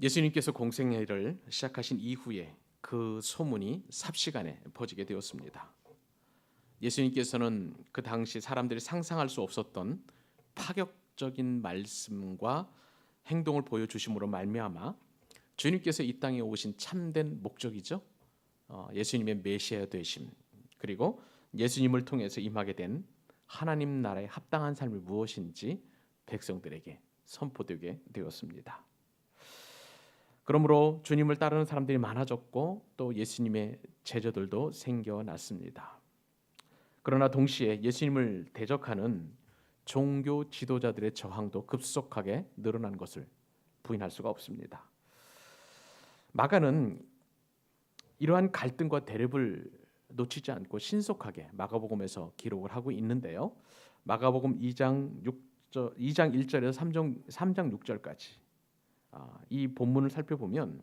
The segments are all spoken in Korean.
예수님께서 공생애를 시작하신 이후에 그 소문이 삽시간에 퍼지게 되었습니다. 예수님께서는 그 당시 사람들이 상상할 수 없었던 파격적인 말씀과 행동을 보여주심으로 말미암아 주님께서 이 땅에 오신 참된 목적이죠. 예수님의 메시아 되심, 그리고 예수님을 통해서 임하게 된 하나님 나라의 합당한 삶이 무엇인지 백성들에게 선포되게 되었습니다. 그러므로 주님을 따르는 사람들이 많아졌고 또 예수님의 제자들도 생겨났습니다. 그러나 동시에 예수님을 대적하는 종교 지도자들의 저항도 급속하게 늘어난 것을 부인할 수가 없습니다. 마가는 이러한 갈등과 대립을 놓치지 않고 신속하게 마가복음에서 기록을 하고 있는데요. 마가복음 2장 1절에서 3장 6절까지 이 본문을 살펴보면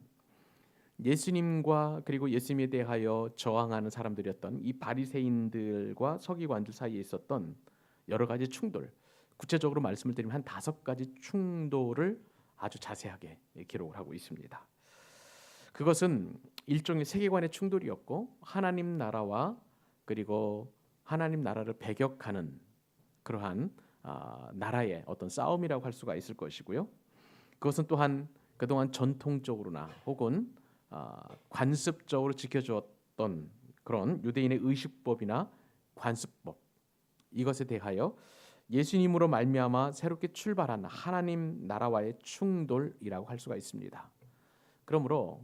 예수님과 그리고 예수님에 대하여 저항하는 사람들이었던 이 바리새인들과 서기관들 사이에 있었던 여러 가지 충돌, 구체적으로 말씀을 드리면 한 5가지 충돌을 아주 자세하게 기록을 하고 있습니다. 그것은 일종의 세계관의 충돌이었고 하나님 나라와 그리고 하나님 나라를 배격하는 그러한 나라의 어떤 싸움이라고 할 수가 있을 것이고요. 그것은 또한 그동안 전통적으로나 혹은 관습적으로 지켜주었던 그런 유대인의 의식법이나 관습법, 이것에 대하여 예수님으로 말미암아 새롭게 출발한 하나님 나라와의 충돌이라고 할 수가 있습니다. 그러므로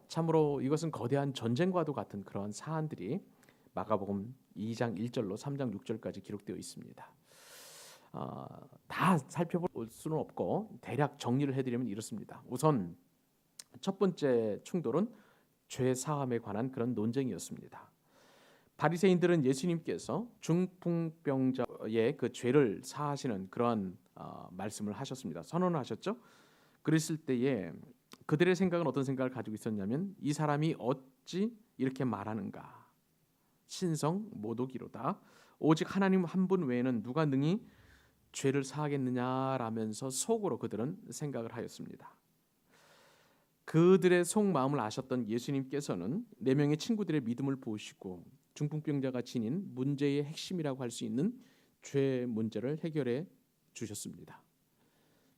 참으로 이것은 거대한 전쟁과도 같은 그러한 사안들이 마가복음 2장 1절로 3장 6절까지 기록되어 있습니다. 다 살펴볼 수는 없고 대략 정리를 해드리면 이렇습니다. 우선 첫 번째 충돌은 죄 사함에 관한 그런 논쟁이었습니다. 바리새인들은 예수님께서 중풍병자의 그 죄를 사하시는 그러한 말씀을 하셨습니다. 선언하셨죠. 그랬을 때에 그들의 생각은 어떤 생각을 가지고 있었냐면 이 사람이 어찌 이렇게 말하는가. 신성 모독이로다. 오직 하나님 한 분 외에는 누가 능히 죄를 사하겠느냐라면서 속으로 그들은 생각을 하였습니다. 그들의 속마음을 아셨던 예수님께서는 4명의 친구들의 믿음을 보시고 중풍병자가 지닌 문제의 핵심이라고 할 수 있는 죄 문제를 해결해 주셨습니다.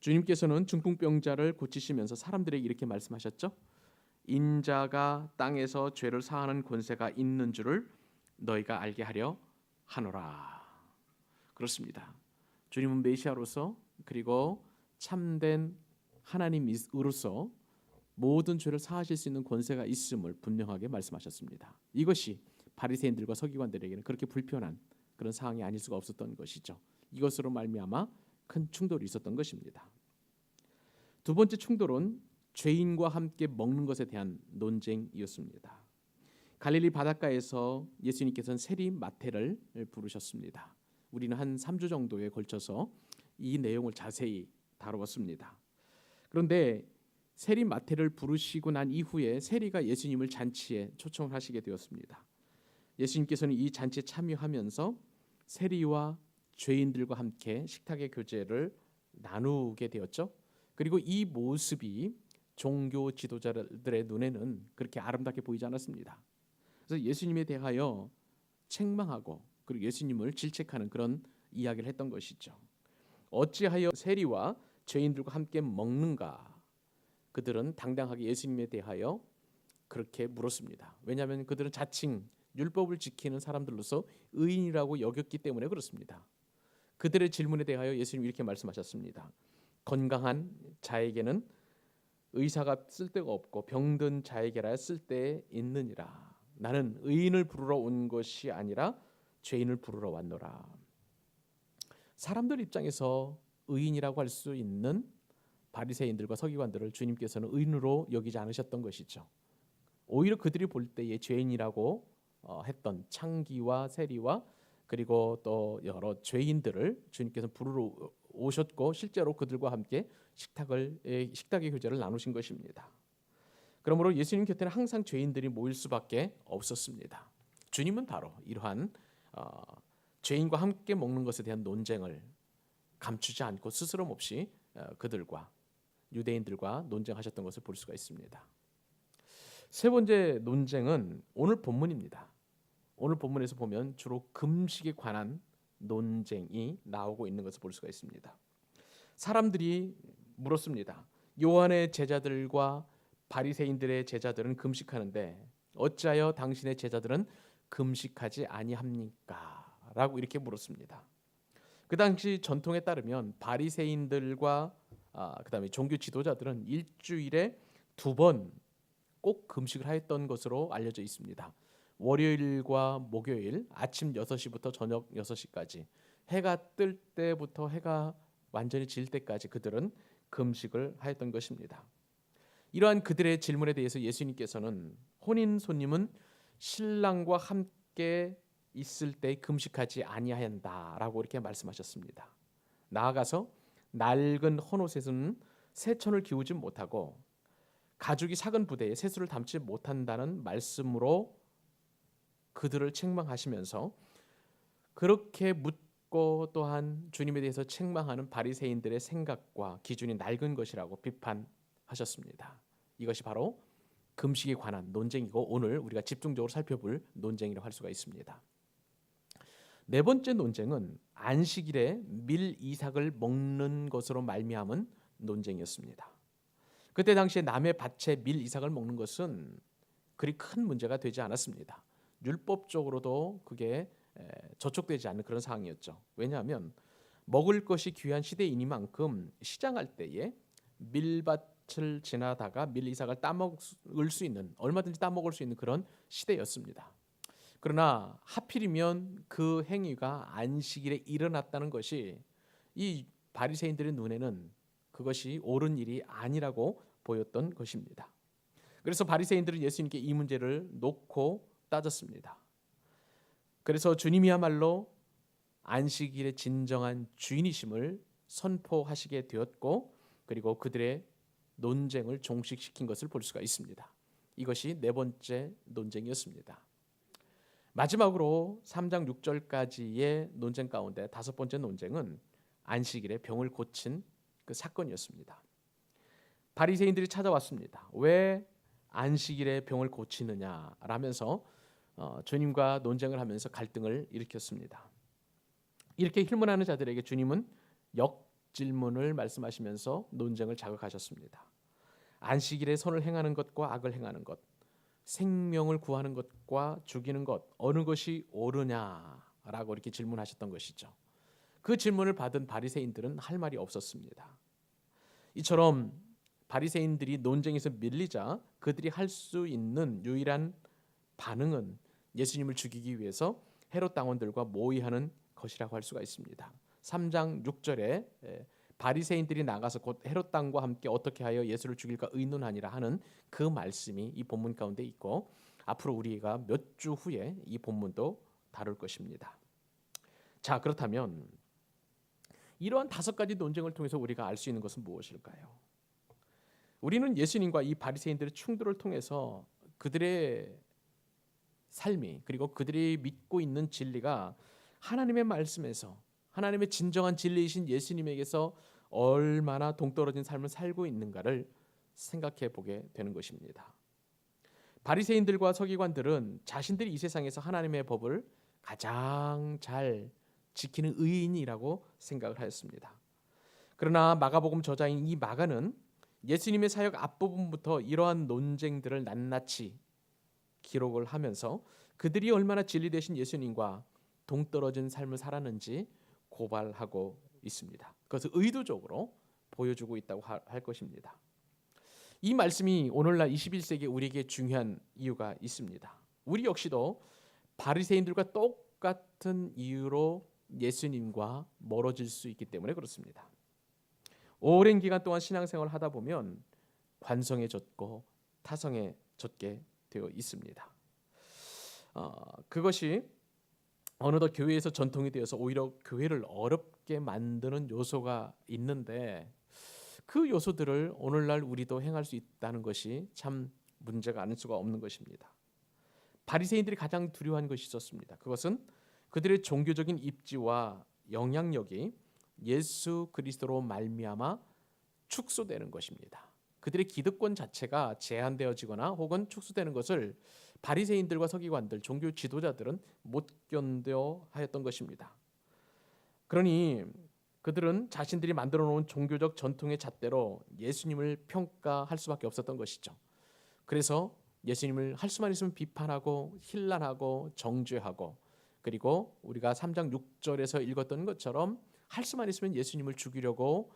주님께서는 중풍병자를 고치시면서 사람들에게 이렇게 말씀하셨죠. 인자가 땅에서 죄를 사하는 권세가 있는 줄을 너희가 알게 하려 하노라. 그렇습니다. 주님은 메시아로서 그리고 참된 하나님으로서 모든 죄를 사하실 수 있는 권세가 있음을 분명하게 말씀하셨습니다. 이것이 바리새인들과 서기관들에게는 그렇게 불편한 그런 상황이 아닐 수가 없었던 것이죠. 이것으로 말미암아 큰 충돌이 있었던 것입니다. 두 번째 충돌은 죄인과 함께 먹는 것에 대한 논쟁이었습니다. 갈릴리 바닷가에서 예수님께서는 세리 마태를 부르셨습니다. 우리는 한 3주 정도에 걸쳐서 이 내용을 자세히 다루었습니다. 그런데 세리 마태를 부르시고 난 이후에 세리가 예수님을 잔치에 초청을 하시게 되었습니다. 예수님께서는 이 잔치에 참여하면서 세리와 죄인들과 함께 식탁의 교제를 나누게 되었죠. 그리고 이 모습이 종교 지도자들의 눈에는 그렇게 아름답게 보이지 않았습니다. 그래서 예수님에 대하여 책망하고 그리고 예수님을 질책하는 그런 이야기를 했던 것이죠. 어찌하여 세리와 죄인들과 함께 먹는가? 그들은 당당하게 예수님에 대하여 그렇게 물었습니다. 왜냐하면 그들은 자칭 율법을 지키는 사람들로서 의인이라고 여겼기 때문에 그렇습니다. 그들의 질문에 대하여 예수님이 이렇게 말씀하셨습니다. 건강한 자에게는 의사가 쓸데가 없고 병든 자에게라야 쓸데 있느니라. 나는 의인을 부르러 온 것이 아니라 죄인을 부르러 왔노라. 사람들 입장에서 의인이라고 할 수 있는 바리새인들과 서기관들을 주님께서는 의인으로 여기지 않으셨던 것이죠. 오히려 그들이 볼 때에 죄인이라고 했던 창기와 세리와 그리고 또 여러 죄인들을 주님께서 부르러 오셨고 실제로 그들과 함께 식탁의 교제를 나누신 것입니다. 그러므로 예수님 곁에는 항상 죄인들이 모일 수밖에 없었습니다. 주님은 바로 이러한 죄인과 함께 먹는 것에 대한 논쟁을 감추지 않고 스스럼 없이 그들과 유대인들과 논쟁하셨던 것을 볼 수가 있습니다. 세 번째 논쟁은 오늘 본문입니다. 오늘 본문에서 보면 주로 금식에 관한 논쟁이 나오고 있는 것을 볼 수가 있습니다. 사람들이 물었습니다. 요한의 제자들과 바리새인들의 제자들은 금식하는데 어찌하여 당신의 제자들은 금식하지 아니합니까? 라고 이렇게 물었습니다. 그 당시 전통에 따르면 바리새인들과 그다음에 종교 지도자들은 일주일에 2번 꼭 금식을 하였던 것으로 알려져 있습니다. 월요일과 목요일 아침 6시부터 저녁 6시까지 해가 뜰 때부터 해가 완전히 질 때까지 그들은 금식을 하였던 것입니다. 이러한 그들의 질문에 대해서 예수님께서는 혼인 손님은 신랑과 함께 있을 때 금식하지 아니한다라고 이렇게 말씀하셨습니다. 나아가서 낡은 헌옷에서는 새천을 기우지 못하고 가죽이 삭은 부대에 새수를 담지 못한다는 말씀으로 그들을 책망하시면서 그렇게 묻고 또한 주님에 대해서 책망하는 바리새인들의 생각과 기준이 낡은 것이라고 비판하셨습니다. 이것이 바로 금식에 관한 논쟁이고 오늘 우리가 집중적으로 살펴볼 논쟁이라고 할 수가 있습니다. 네 번째 논쟁은 안식일에 밀 이삭을 먹는 것으로 말미암은 논쟁이었습니다. 그때 당시에 남의 밭에 밀 이삭을 먹는 것은 그리 큰 문제가 되지 않았습니다. 율법적으로도 그게 저촉되지 않는 그런 상황이었죠. 왜냐하면 먹을 것이 귀한 시대이니만큼 시장할 때에 밀밭을 지나다가 밀 이삭을 따먹을 수 있는 얼마든지 따먹을 수 있는 그런 시대였습니다. 그러나 하필이면 그 행위가 안식일에 일어났다는 것이 이 바리새인들의 눈에는 그것이 옳은 일이 아니라고 보였던 것입니다. 그래서 바리새인들은 예수님께 이 문제를 놓고 따졌습니다. 그래서 주님이야말로 안식일의 진정한 주인이심을 선포하시게 되었고 그리고 그들의 논쟁을 종식시킨 것을 볼 수가 있습니다. 이것이 네 번째 논쟁이었습니다. 마지막으로 3장 6절까지의 논쟁 가운데 다섯 번째 논쟁은 안식일에 병을 고친 그 사건이었습니다. 바리새인들이 찾아왔습니다. 왜 안식일에 병을 고치느냐 라면서 주님과 논쟁을 하면서 갈등을 일으켰습니다. 이렇게 힐문하는 자들에게 주님은 역질문을 말씀하시면서 논쟁을 자극하셨습니다. 안식일에 선을 행하는 것과 악을 행하는 것, 생명을 구하는 것과 죽이는 것 어느 것이 옳으냐라고 이렇게 질문하셨던 것이죠. 그 질문을 받은 바리새인들은 할 말이 없었습니다. 이처럼 바리새인들이 논쟁에서 밀리자 그들이 할 수 있는 유일한 반응은 예수님을 죽이기 위해서 헤롯 당원들과 모의하는 것이라고 할 수가 있습니다. 3장 6절에 바리새인들이 나가서 곧 헤롯 당과 함께 어떻게 하여 예수를 죽일까 의논하니라 하는 그 말씀이 이 본문 가운데 있고 앞으로 우리가 몇 주 후에 이 본문도 다룰 것입니다. 자, 그렇다면 이러한 다섯 가지 논쟁을 통해서 우리가 알 수 있는 것은 무엇일까요? 우리는 예수님과 이 바리새인들의 충돌을 통해서 그들의 삶이 그리고 그들이 믿고 있는 진리가 하나님의 말씀에서 하나님의 진정한 진리이신 예수님에게서 얼마나 동떨어진 삶을 살고 있는가를 생각해 보게 되는 것입니다. 바리새인들과 서기관들은 자신들이 이 세상에서 하나님의 법을 가장 잘 지키는 의인이라고 생각을 하였습니다. 그러나 마가복음 저자인 이 마가는 예수님의 사역 앞부분부터 이러한 논쟁들을 낱낱이 기록을 하면서 그들이 얼마나 진리되신 예수님과 동떨어진 삶을 살았는지 고발하고 있습니다. 그것을 의도적으로 보여주고 있다고 할 것입니다. 이 말씀이 오늘날 21세기 우리에게 중요한 이유가 있습니다. 우리 역시도 바리새인들과 똑같은 이유로 예수님과 멀어질 수 있기 때문에 그렇습니다. 오랜 기간 동안 신앙생활을 하다 보면 관성해졌고 타성해졌게 되어 있습니다. 그것이 어느덧 교회에서 전통이 되어서 오히려 교회를 어렵게 만드는 요소가 있는데 그 요소들을 오늘날 우리도 행할 수 있다는 것이 참 문제가 아닐 수가 없는 것입니다. 바리새인들이 가장 두려워한 것이 있었습니다. 그것은 그들의 종교적인 입지와 영향력이 예수 그리스도로 말미암아 축소되는 것입니다. 그들의 기득권 자체가 제한되어지거나 혹은 축소되는 것을 바리새인들과 서기관들, 종교 지도자들은 못 견뎌 하였던 것입니다. 그러니 그들은 자신들이 만들어 놓은 종교적 전통의 잣대로 예수님을 평가할 수밖에 없었던 것이죠. 그래서 예수님을 할 수만 있으면 비판하고 힐난하고 정죄하고, 그리고 우리가 3장 6절에서 읽었던 것처럼 할 수만 있으면 예수님을 죽이려고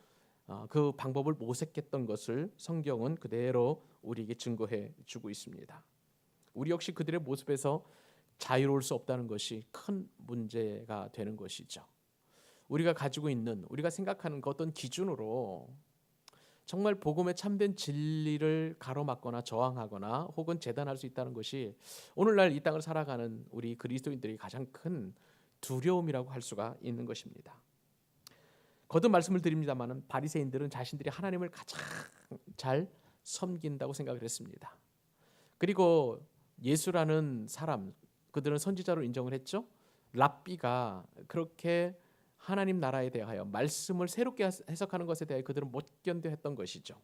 그 방법을 모색했던 것을 성경은 그대로 우리에게 증거해 주고 있습니다. 우리 역시 그들의 모습에서 자유로울 수 없다는 것이 큰 문제가 되는 것이죠. 우리가 가지고 있는, 우리가 생각하는 그 어떤 기준으로 정말 복음의 참된 진리를 가로막거나 저항하거나 혹은 재단할 수 있다는 것이 오늘날 이 땅을 살아가는 우리 그리스도인들이 가장 큰 두려움이라고 할 수가 있는 것입니다. 거듭 말씀을 드립니다마는 바리새인들은 자신들이 하나님을 가장 잘 섬긴다고 생각을 했습니다. 그리고 예수라는 사람, 그들은 선지자로 인정을 했죠. 랍비가 그렇게 하나님 나라에 대하여 말씀을 새롭게 해석하는 것에 대해 그들은 못 견뎌 했던 것이죠.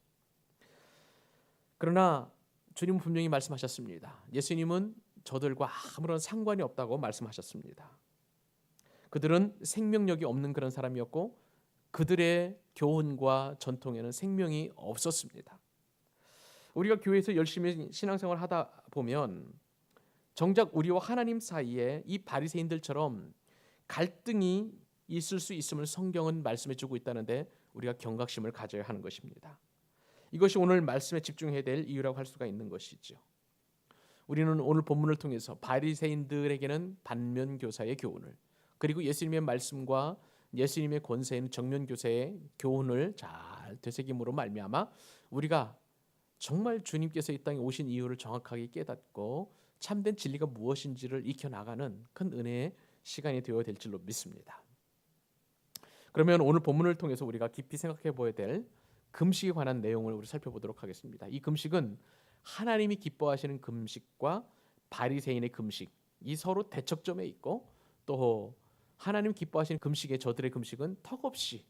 그러나 주님은 분명히 말씀하셨습니다. 예수님은 저들과 아무런 상관이 없다고 말씀하셨습니다. 그들은 생명력이 없는 그런 사람이었고 그들의 교훈과 전통에는 생명이 없었습니다. 우리가 교회에서 열심히 신앙생활을 하다 보면 정작 우리와 하나님 사이에 이 바리새인들처럼 갈등이 있을 수 있음을 성경은 말씀해 주고 있다는데 우리가 경각심을 가져야 하는 것입니다. 이것이 오늘 말씀에 집중해야 될 이유라고 할 수가 있는 것이죠. 우리는 오늘 본문을 통해서 바리새인들에게는 반면교사의 교훈을, 그리고 예수님의 말씀과 예수님의 권세인 정면교사의 교훈을 잘 되새김으로 말미암아 우리가 정말 주님께서 이 땅에 오신 이유를 정확하게 깨닫고 참된 진리가 무엇인지를 익혀나가는 큰 은혜의 시간이 되어야 될 줄로 믿습니다. 그러면 오늘 본문을 통해서 우리가 깊이 생각해 보아야 될 금식에 관한 내용을 우리 살펴보도록 하겠습니다. 이 금식은 하나님이 기뻐하시는 금식과 바리새인의 금식, 이 서로 대척점에 있고, 또 하나님 기뻐하시는 금식의 저들의 금식은 턱없이,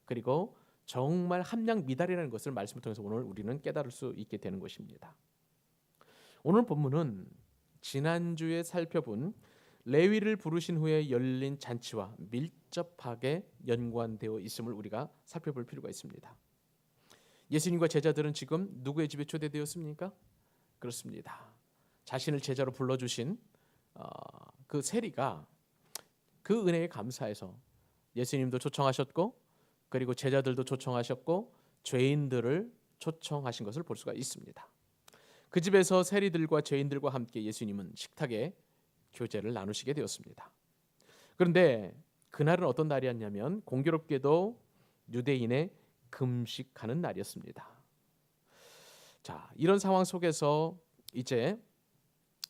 그리고 정말 함량미달이라는 것을 말씀을 통해서 오늘 우리는 깨달을 수 있게 되는 것입니다. 오늘 본문은 지난주에 살펴본 레위를 부르신 후에 열린 잔치와 밀접하게 연관되어 있음을 우리가 살펴볼 필요가 있습니다. 예수님과 제자들은 지금 누구의 집에 초대되었습니까? 그렇습니다. 자신을 제자로 불러주신 그 세리가 그 은혜에 감사해서 예수님도 초청하셨고, 그리고 제자들도 초청하셨고, 죄인들을 초청하신 것을 볼 수가 있습니다. 그 집에서 세리들과 죄인들과 함께 예수님은 식탁에 교제를 나누시게 되었습니다. 그런데 그날은 어떤 날이었냐면 공교롭게도 유대인의 금식하는 날이었습니다. 자, 이런 상황 속에서 이제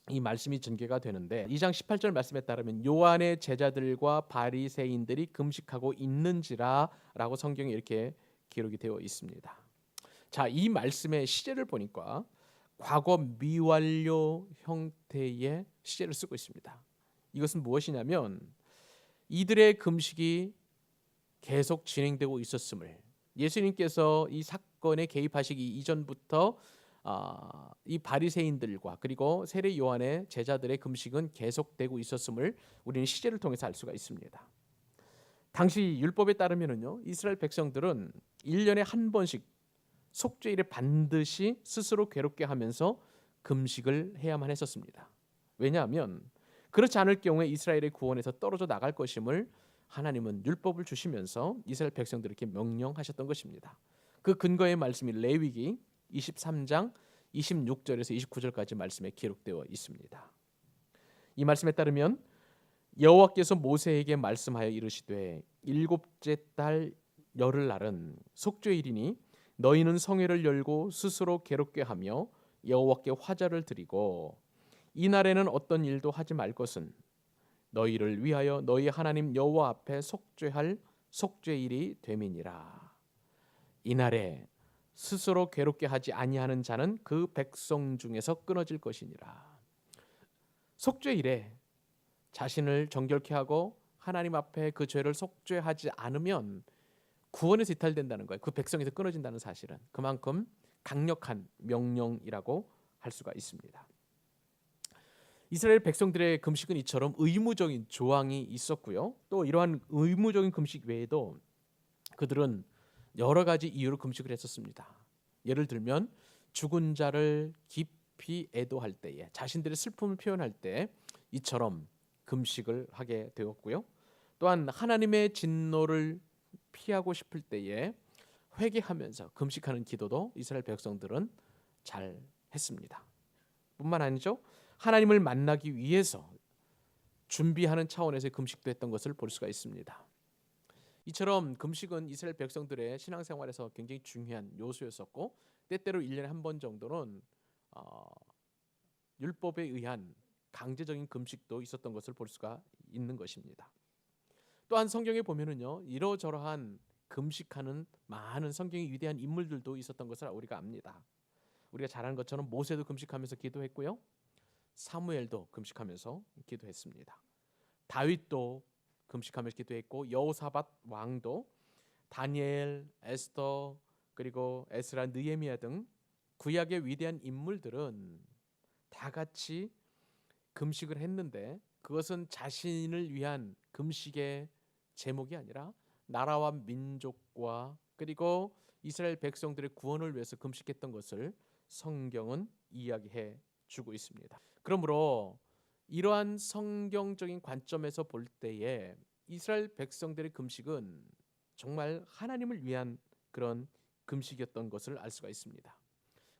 이 말씀이 전개가 되는데 2장 18절 말씀에 따르면 요한의 제자들과 바리새인들이 금식하고 있는지라라고 성경에 이렇게 기록이 되어 있습니다. 자, 이 말씀의 시제를 보니까 과거 미완료 형태의 시제를 쓰고 있습니다. 이것은 무엇이냐면 이들의 금식이 계속 진행되고 있었음을, 예수님께서 이 사건에 개입하시기 이전부터 이 바리새인들과 그리고 세례 요한의 제자들의 금식은 계속되고 있었음을 우리는 시제를 통해서 알 수가 있습니다. 당시 율법에 따르면요, 이스라엘 백성들은 1년에 한 번씩 속죄일에 반드시 스스로 괴롭게 하면서 금식을 해야만 했었습니다. 왜냐하면 그렇지 않을 경우에 이스라엘의 구원에서 떨어져 나갈 것임을 하나님은 율법을 주시면서 이스라엘 백성들에게 명령하셨던 것입니다. 그 근거의 말씀이 레위기 23장 26절에서 29절까지 말씀에 기록되어 있습니다. 이 말씀에 따르면 여호와께서 모세에게 말씀하여 이르시되 일곱째 달 열흘날은 속죄일이니 너희는 성회를 열고 스스로 괴롭게 하며 여호와께 화제를 드리고 이 날에는 어떤 일도 하지 말 것은 너희를 위하여 너희 하나님 여호와 앞에 속죄할 속죄일이 됨이니라. 이 날에 스스로 괴롭게 하지 아니하는 자는 그 백성 중에서 끊어질 것이니라. 속죄일에 자신을 정결케 하고 하나님 앞에 그 죄를 속죄하지 않으면 구원에서 이탈된다는 거예요. 그 백성에서 끊어진다는 사실은 그만큼 강력한 명령이라고 할 수가 있습니다. 이스라엘 백성들의 금식은 이처럼 의무적인 조항이 있었고요. 또 이러한 의무적인 금식 외에도 그들은 여러 가지 이유로 금식을 했었습니다. 예를 들면 죽은 자를 깊이 애도할 때에, 자신들의 슬픔을 표현할 때 이처럼 금식을 하게 되었고요. 또한 하나님의 진노를 피하고 싶을 때에 회개하면서 금식하는 기도도 이스라엘 백성들은 잘 했습니다. 뿐만 아니죠. 하나님을 만나기 위해서 준비하는 차원에서의 금식도 했던 것을 볼 수가 있습니다. 이처럼 금식은 이스라엘 백성들의 신앙생활에서 굉장히 중요한 요소였었고, 때때로 1년에 한 번 정도는 율법에 의한 강제적인 금식도 있었던 것을 볼 수가 있는 것입니다. 또한 성경에 보면은요, 이러저러한 금식하는 많은 성경의 위대한 인물들도 있었던 것을 우리가 압니다. 우리가 잘 아는 것처럼 모세도 금식하면서 기도했고요, 사무엘도 금식하면서 기도했습니다. 다윗도 금식하면서 기도했고, 여호사밧 왕도, 다니엘, 에스더, 그리고 에스라, 느헤미야 등 구약의 위대한 인물들은 다 같이 금식을 했는데, 그것은 자신을 위한 금식의 제목이 아니라 나라와 민족과 그리고 이스라엘 백성들의 구원을 위해서 금식했던 것을 성경은 이야기해 주고 있습니다. 그러므로 이러한 성경적인 관점에서 볼 때에 이스라엘 백성들의 금식은 정말 하나님을 위한 그런 금식이었던 것을 알 수가 있습니다.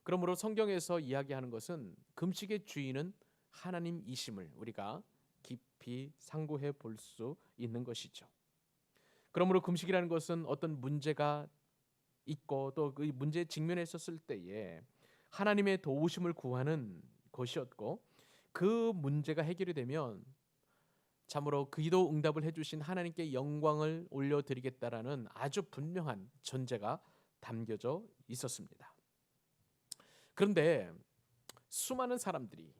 그러므로 성경에서 이야기하는 것은 금식의 주인은 하나님이심을 우리가 깊이 상고해 볼 수 있는 것이죠. 그러므로 금식이라는 것은 어떤 문제가 있고 또 그 문제에 직면했었을 때에 하나님의 도우심을 구하는 것이었고, 그 문제가 해결이 되면 참으로 기도 응답을 해주신 하나님께 영광을 올려드리겠다라는 아주 분명한 전제가 담겨져 있었습니다. 그런데 수많은 사람들이,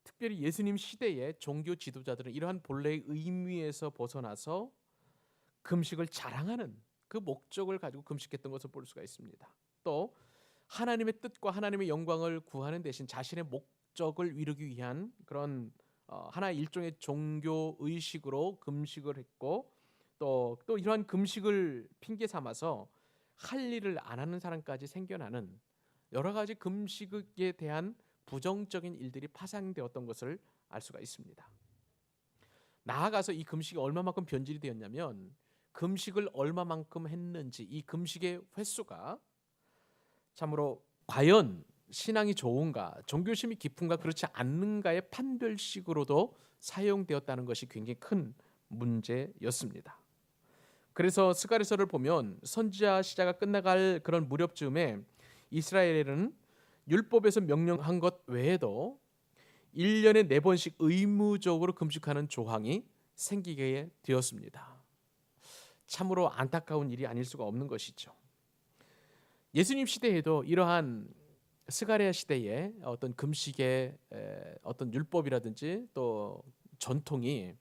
특별히 예수님 시대의 종교 지도자들은 이러한 본래의 의미에서 벗어나서 금식을 자랑하는 그 목적을 가지고 금식했던 것을 볼 수가 있습니다. 또 하나님의 뜻과 하나님의 영광을 구하는 대신 자신의 목적을 이루기 위한 그런 하나의 일종의 종교 의식으로 금식을 했고, 또 이러한 금식을 핑계 삼아서 할 일을 안 하는 사람까지 생겨나는 여러 가지 금식에 대한 부정적인 일들이 파생되었던 것을 알 수가 있습니다. 나아가서 이 금식이 얼마만큼 변질이 되었냐면, 금식을 얼마만큼 했는지, 이 금식의 횟수가 참으로 과연 신앙이 좋은가, 종교심이 깊은가, 그렇지 않는가의 판별식으로도 사용되었다는 것이 굉장히 큰 문제였습니다. 그래서 스가랴서를 보면 선지자 시대가 끝나갈 그런 무렵쯤에 이스라엘에는 율법에서 명령한 것 외에도 1년에 4번씩 의무적으로 금식하는 조항이 생기게 되었습니다. 참으로 안타까운 일이 아닐 수가 없는 것이죠. 예수님 시대에도 이러한 스가랴 시대의 어떤 금식의 어떤 율법이라든지 또 전통이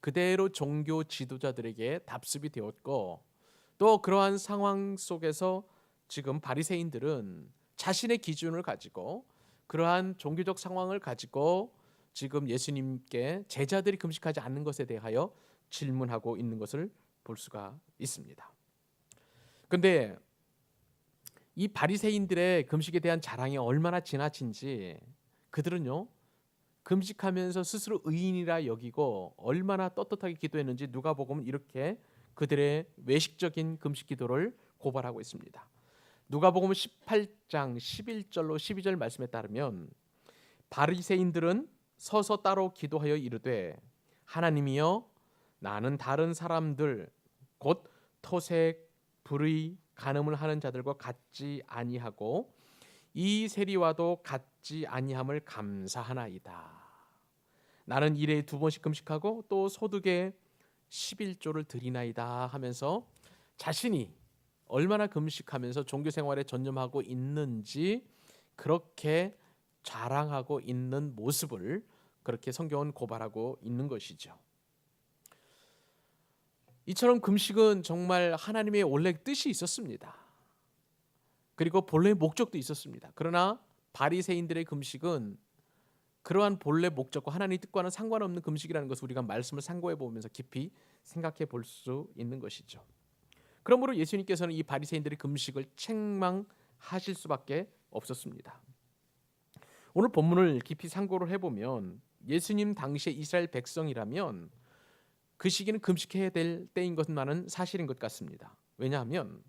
그대로 종교 지도자들에게 답습이 되었고, 또 그러한 상황 속에서 지금 바리새인들은 자신의 기준을 가지고 그러한 종교적 상황을 가지고 지금 예수님께 제자들이 금식하지 않는 것에 대하여 질문하고 있는 것을 볼 수가 있습니다. 그런데 이 바리새인들의 금식에 대한 자랑이 얼마나 지나친지, 그들은요 금식하면서 스스로 의인이라 여기고 얼마나 떳떳하게 기도했는지 누가복음은 이렇게 그들의 외식적인 금식 기도를 고발하고 있습니다. 누가복음 18장 11절로 12절 말씀에 따르면, 바리새인들은 서서 따로 기도하여 이르되, 하나님이여, 나는 다른 사람들 곧 토색, 불의, 간음을 하는 자들과 같지 아니하고 이 세리와도 같지 아니함을 감사하나이다. 나는 일에 2번씩 금식하고 또 소득의 11조를 드리나이다 하면서 자신이 얼마나 금식하면서 종교 생활에 전념하고 있는지 그렇게 자랑하고 있는 모습을 그렇게 성경은 고발하고 있는 것이죠. 이처럼 금식은 정말 하나님의 원래 뜻이 있었습니다. 그리고 본래의 목적도 있었습니다. 그러나 바리새인들의 금식은 그러한 본래 목적과 하나님의 뜻과는 상관없는 금식이라는 것을 우리가 말씀을 상고해 보면서 깊이 생각해 볼 수 있는 것이죠. 그러므로 예수님께서는 이 바리새인들의 금식을 책망하실 수밖에 없었습니다. 오늘 본문을 깊이 상고를 해보면 예수님 당시의 이스라엘 백성이라면 그 시기는 금식해야 될 때인 것만은 사실인 것 같습니다. 왜냐하면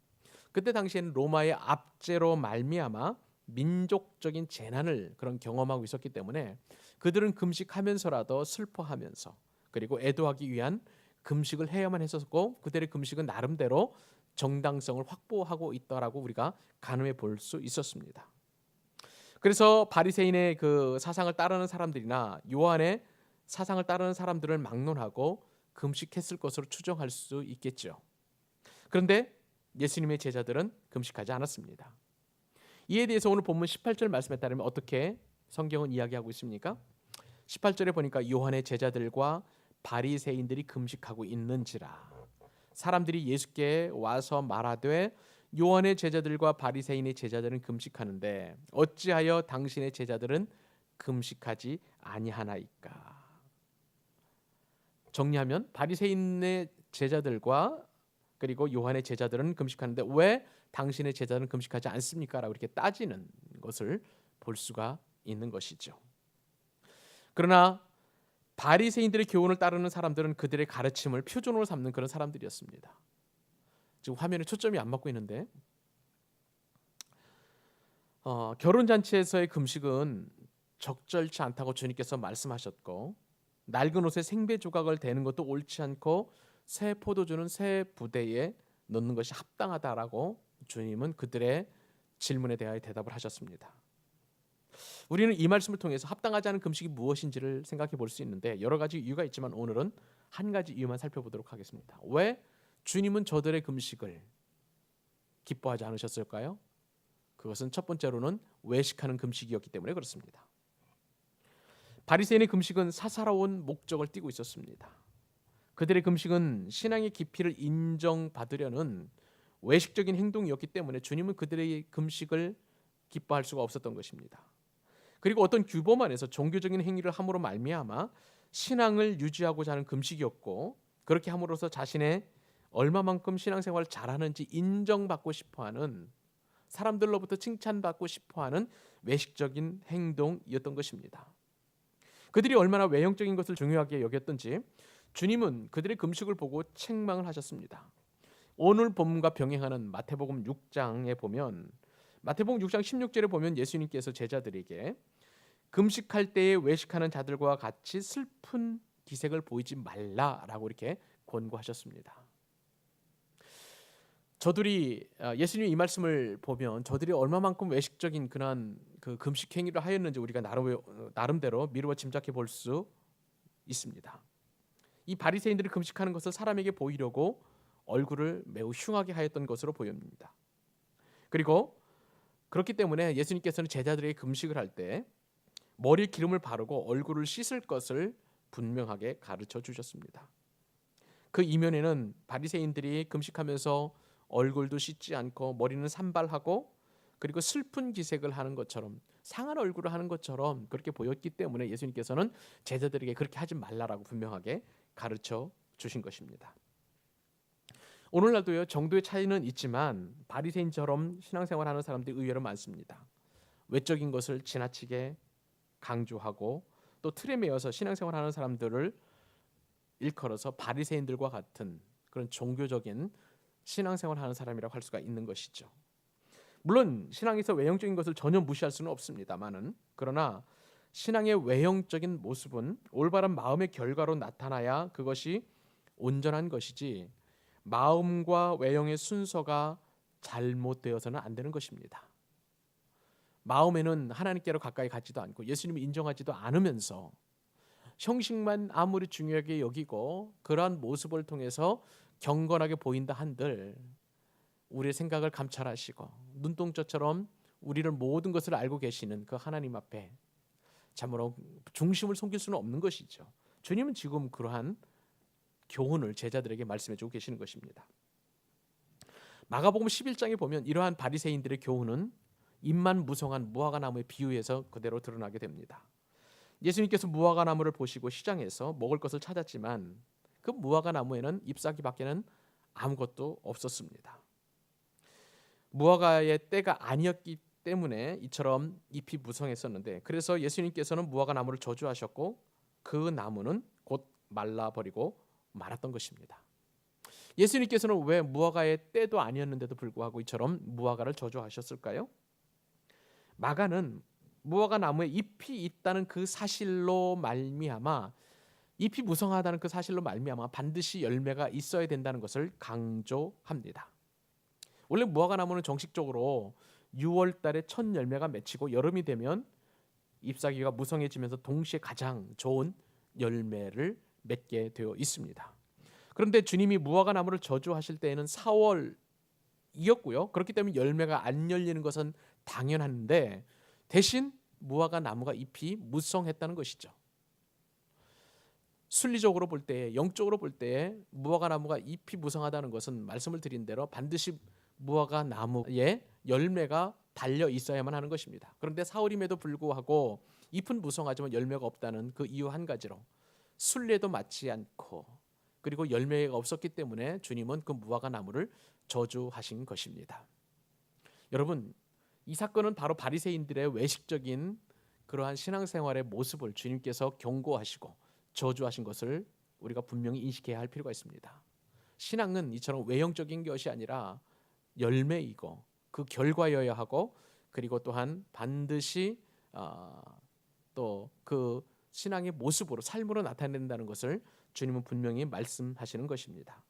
그때 당시에는 로마의 압제로 말미암아 민족적인 재난을 그런 경험하고 있었기 때문에 그들은 금식하면서라도 슬퍼하면서 그리고 애도하기 위한 금식을 해야만 했었고 그들의 금식은 나름대로 정당성을 확보하고 있다라고 우리가 가늠해 볼 수 있었습니다. 그래서 바리새인의 그 사상을 따르는 사람들이나 요한의 사상을 따르는 사람들을 막론하고 금식했을 것으로 추정할 수 있겠죠. 그런데 예수님의 제자들은 금식하지 않았습니다. 이에 대해서 오늘 본문 18절 말씀에 따르면 어떻게 성경은 이야기하고 있습니까? 18절에 보니까 요한의 제자들과 바리새인들이 금식하고 있는지라 사람들이 예수께 와서 말하되 요한의 제자들과 바리새인의 제자들은 금식하는데 어찌하여 당신의 제자들은 금식하지 아니하나이까? 정리하면 바리새인의 제자들과 그리고 요한의 제자들은 금식하는데 왜 당신의 제자들은 금식하지 않습니까? 라고 이렇게 따지는 것을 볼 수가 있는 것이죠. 그러나 바리새인들의 교훈을 따르는 사람들은 그들의 가르침을 표준으로 삼는 그런 사람들이었습니다. 지금 화면에 초점이 안 맞고 있는데 결혼잔치에서의 금식은 적절치 않다고 주님께서 말씀하셨고 낡은 옷에 생배 조각을 대는 것도 옳지 않고 새 포도주는 새 부대에 넣는 것이 합당하다라고 주님은 그들의 질문에 대하여 대답을 하셨습니다. 우리는 이 말씀을 통해서 합당하지 않은 금식이 무엇인지를 생각해 볼 수 있는데 여러 가지 이유가 있지만 오늘은 한 가지 이유만 살펴보도록 하겠습니다. 왜 주님은 저들의 금식을 기뻐하지 않으셨을까요? 그것은 첫 번째로는 외식하는 금식이었기 때문에 그렇습니다. 바리새인의 금식은 사사로운 목적을 띠고 있었습니다. 그들의 금식은 신앙의 깊이를 인정받으려는 외식적인 행동이었기 때문에 주님은 그들의 금식을 기뻐할 수가 없었던 것입니다. 그리고 어떤 규범 안에서 종교적인 행위를 함으로 말미암아 신앙을 유지하고자 하는 금식이었고 그렇게 함으로써 자신의 얼마만큼 신앙생활을 잘하는지 인정받고 싶어하는 사람들로부터 칭찬받고 싶어하는 외식적인 행동이었던 것입니다. 그들이 얼마나 외형적인 것을 중요하게 여겼던지 주님은 그들의 금식을 보고 책망을 하셨습니다. 오늘 본문과 병행하는 마태복음 6장에 보면 마태복음 6장 16절에 보면 예수님께서 제자들에게 금식할 때에 외식하는 자들과 같이 슬픈 기색을 보이지 말라라고 이렇게 권고하셨습니다. 저들이 예수님의 이 말씀을 보면 저들이 얼마만큼 외식적인 그런 그 금식 행위를 하였는지 우리가 나름대로 미루어 짐작해 볼 수 있습니다. 이 바리새인들이 금식하는 것을 사람에게 보이려고 얼굴을 매우 흉하게 하였던 것으로 보입니다. 그리고 그렇기 때문에 예수님께서는 제자들에게 금식을 할 때 머리에 기름을 바르고 얼굴을 씻을 것을 분명하게 가르쳐 주셨습니다. 그 이면에는 바리새인들이 금식하면서 얼굴도 씻지 않고 머리는 산발하고 그리고 슬픈 기색을 하는 것처럼 상한 얼굴을 하는 것처럼 그렇게 보였기 때문에 예수님께서는 제자들에게 그렇게 하지 말라라고 분명하게 가르쳐 주신 것입니다. 오늘날도요 정도의 차이는 있지만 바리새인처럼 신앙생활하는 사람들이 의외로 많습니다. 외적인 것을 지나치게 강조하고 또 틀에 매여서 신앙생활하는 사람들을 일컬어서 바리새인들과 같은 그런 종교적인 신앙생활하는 사람이라고 할 수가 있는 것이죠. 물론 신앙에서 외형적인 것을 전혀 무시할 수는 없습니다만은 그러나 신앙의 외형적인 모습은 올바른 마음의 결과로 나타나야 그것이 온전한 것이지 마음과 외형의 순서가 잘못되어서는 안 되는 것입니다. 마음에는 하나님께로 가까이 가지도 않고 예수님을 인정하지도 않으면서 형식만 아무리 중요하게 여기고 그러한 모습을 통해서 경건하게 보인다 한들 우리의 생각을 감찰하시고 눈동자처럼 우리를 모든 것을 알고 계시는 그 하나님 앞에 참으로 중심을 숨길 수는 없는 것이죠. 주님은 지금 그러한 교훈을 제자들에게 말씀해주고 계시는 것입니다. 마가복음 11장에 보면 이러한 바리새인들의 교훈은 잎만 무성한 무화과 나무에 비유해서 그대로 드러나게 됩니다. 예수님께서 무화과 나무를 보시고 시장에서 먹을 것을 찾았지만 그 무화과 나무에는 잎사귀밖에는 아무것도 없었습니다. 무화과의 때가 아니었기 때문에 이처럼 잎이 무성했었는데, 그래서 예수님께서는 무화과 나무를 저주하셨고 그 나무는 곧 말라버리고 말았던 것입니다. 예수님께서는 왜 무화과의 때도 아니었는데도 불구하고 이처럼 무화과를 저주하셨을까요? 마가는 무화과 나무에 잎이 있다는 그 사실로 말미암아, 잎이 무성하다는 그 사실로 말미암아 반드시 열매가 있어야 된다는 것을 강조합니다. 원래 무화과 나무는 정식적으로 6월 달에 첫 열매가 맺히고 여름이 되면 잎사귀가 무성해지면서 동시에 가장 좋은 열매를 맺게 되어 있습니다. 그런데 주님이 무화과 나무를 저주하실 때에는 4월이었고요. 그렇기 때문에 열매가 안 열리는 것은 당연한데 대신 무화과 나무가 잎이 무성했다는 것이죠. 순리적으로 볼 때, 영적으로 볼 때 무화과 나무가 잎이 무성하다는 것은 말씀을 드린 대로 반드시 무화과 나무에 열매가 달려 있어야만 하는 것입니다. 그런데 4월임에도 불구하고 잎은 무성하지만 열매가 없다는 그 이유 한 가지로 순리에도 맞지 않고 그리고 열매가 없었기 때문에 주님은 그 무화과 나무를 저주하신 것입니다. 여러분, 이 사건은 바로 바리새인들의 외식적인 그러한 신앙생활의 모습을 주님께서 경고하시고 저주하신 것을 우리가 분명히 인식해야 할 필요가 있습니다. 신앙은 이처럼 외형적인 것이 아니라 열매이고 그 결과여야 하고, 그리고 또한 반드시 또 그 신앙의 모습으로 삶으로 나타낸다는 것을 주님은 분명히 말씀하시는 것입니다.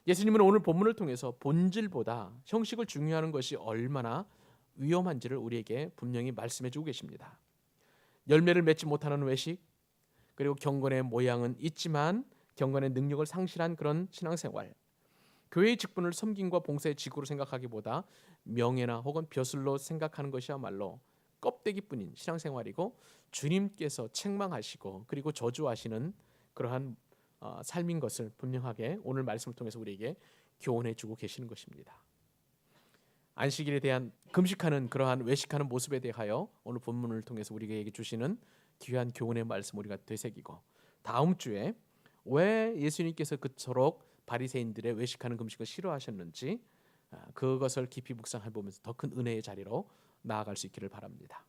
예수님은 오늘 본문을 통해서 본질보다 형식을 중요하는 것이 얼마나 위험한지를 우리에게 분명히 말씀해 주고 계십니다. 열매를 맺지 못하는 외식, 그리고 경건의 모양은 있지만 경건의 능력을 상실한 그런 신앙생활, 교회의 직분을 섬김과 봉사의 직구로 생각하기보다 명예나 혹은 벼슬로 생각하는 것이야말로 껍데기뿐인 신앙생활이고 주님께서 책망하시고 그리고 저주하시는 그러한 삶인 것을 분명하게 오늘 말씀을 통해서 우리에게 교훈해 주고 계시는 것입니다. 안식일에 대한 금식하는 그러한 외식하는 모습에 대하여 오늘 본문을 통해서 우리에게 주시는 귀한 교훈의 말씀 우리가 되새기고, 다음 주에 왜 예수님께서 그토록 바리새인들의 외식하는 금식을 싫어하셨는지 그것을 깊이 묵상해 보면서 더 큰 은혜의 자리로 나아갈 수 있기를 바랍니다.